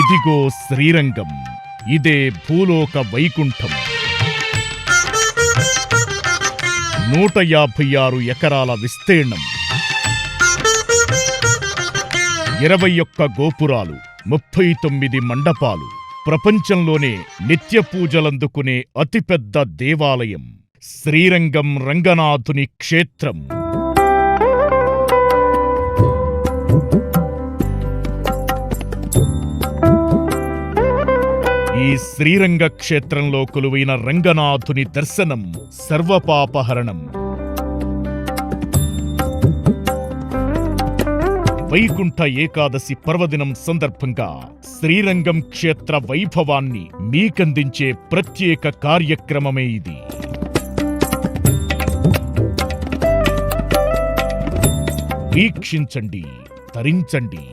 ఇదిగో శ్రీరంగం, ఇదే భూలోక వైకుంఠం. 156 ఎకరాల విస్తీర్ణం, 21 గోపురాలు, 39 మండపాలు, ప్రపంచంలోనే నిత్య పూజలందుకునే అతిపెద్ద దేవాలయం శ్రీరంగం రంగనాథుని క్షేత్రం. ఈ శ్రీరంగ క్షేత్రంలో కొలువైన రంగనాథుని దర్శనం సర్వపాపహరణం. వైకుంఠ ఏకాదశి పర్వదినం సందర్భంగా శ్రీరంగం క్షేత్ర వైభవాన్ని మీకందించే ప్రత్యేక కార్యక్రమమే ఇది. వీక్షించండి, తరించండి.